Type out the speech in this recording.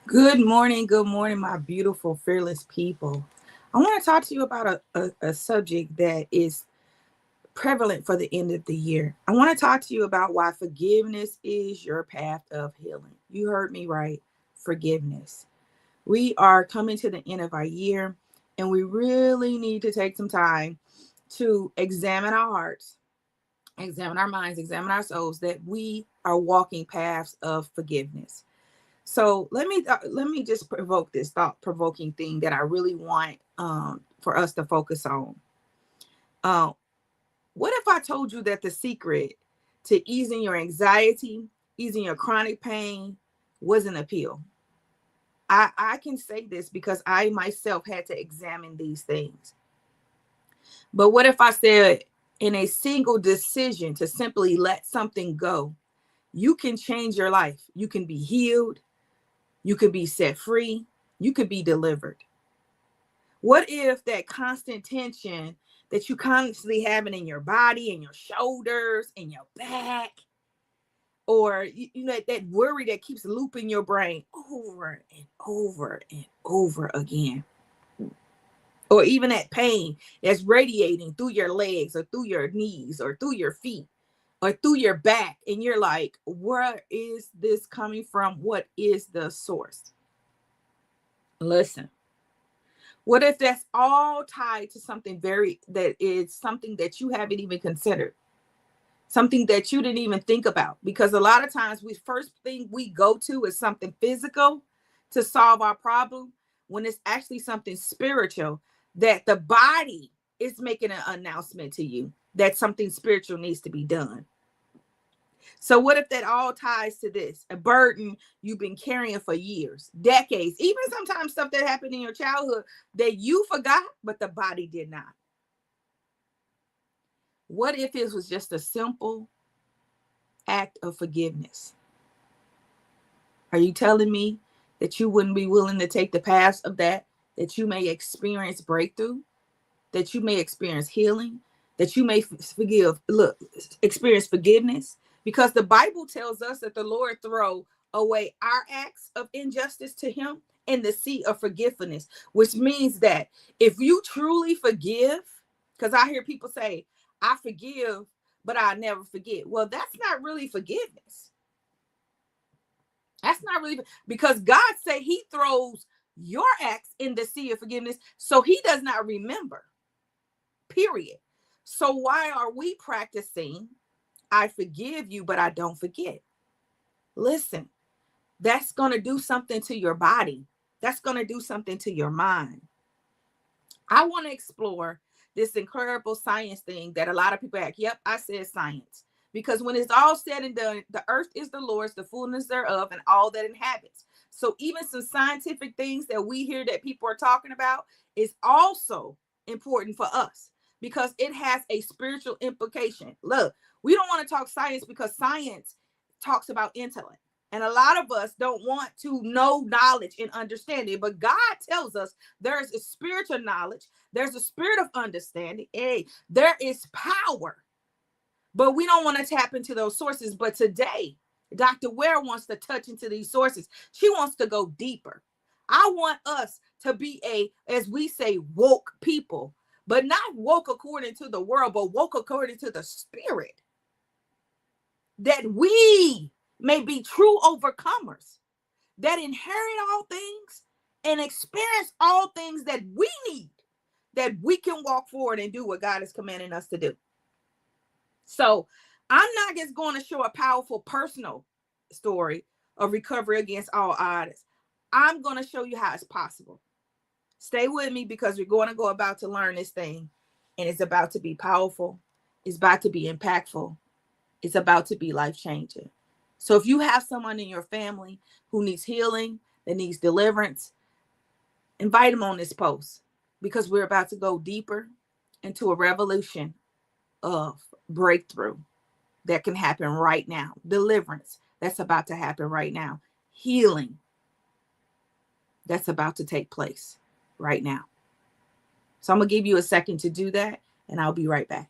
Good morning, my beautiful, fearless people. I want to talk to you about a subject that is prevalent for the end of the year. I want to talk to you about why forgiveness is your path of healing. You heard me right. Forgiveness. We are coming to the end of our year, and we really need to take some time to examine our hearts, examine our minds, examine our souls, that we are walking paths of forgiveness. So let me just provoke this thought-provoking thing that I really want for us to focus on. Uh, what if I told you that the secret to easing your anxiety, easing your chronic pain, was an appeal? I can say this because I myself had to examine these things. But what if I said, in a single decision to simply let something go, you can change your life. You can be healed. You could be set free. You could be delivered. What if that constant tension that you constantly having in your body, in your shoulders, in your back, or you know that worry that keeps looping your brain over and over and over again, or even that pain that's radiating through your legs or through your knees or through your feet or through your back, and you're like, where is this coming from? What is the source? Listen, what if that's all tied to something that is something that you haven't even considered, something that you didn't even think about? Because a lot of times we first thing we go to is something physical to solve our problem, when it's actually something spiritual, that the body is making an announcement to you that something spiritual needs to be done. So what if that all ties to this, a burden you've been carrying for years, decades, even sometimes stuff that happened in your childhood that you forgot, but the body did not? What if it was just a simple act of forgiveness? Are you telling me that you wouldn't be willing to take the path of that you may experience breakthrough, that you may experience healing, that you may experience forgiveness? Because the Bible tells us that the Lord throw away our acts of injustice to him in the sea of forgiveness, which means that if you truly forgive, because I hear people say, I forgive, but I never forget. Well, that's not really forgiveness. That's not really, because God said he throws your acts in the sea of forgiveness, so he does not remember, period. So why are we practicing, I forgive you, but I don't forget? Listen, that's going to do something to your body. That's going to do something to your mind. I want to explore this incredible science thing that a lot of people act. Yep, I said science. Because when it's all said and done, the earth is the Lord's, the fullness thereof, and all that inhabits. So even some scientific things that we hear that people are talking about is also important for us, because it has a spiritual implication. Look, we don't want to talk science because science talks about intellect. And a lot of us don't want to know knowledge and understanding. But God tells us there's a spiritual knowledge, there's a spirit of understanding. Hey, there is power. But we don't want to tap into those sources. But today, Dr. Ware wants to touch into these sources. She wants to go deeper. I want us to be as we say, woke people, but not woke according to the world, but woke according to the spirit. That we may be true overcomers, that inherit all things and experience all things that we need, that we can walk forward and do what God is commanding us to do. So I'm not just going to show a powerful personal story of recovery against all odds. I'm going to show you how it's possible. Stay with me, because we're going to go about to learn this thing, and it's about to be powerful. It's about to be impactful. It's about to be life-changing. So if you have someone in your family who needs healing, that needs deliverance, invite them on this post, because we're about to go deeper into a revolution of breakthrough that can happen right now. Deliverance that's about to happen right now. Healing that's about to take place right now. So I'm going to give you a second to do that, and I'll be right back.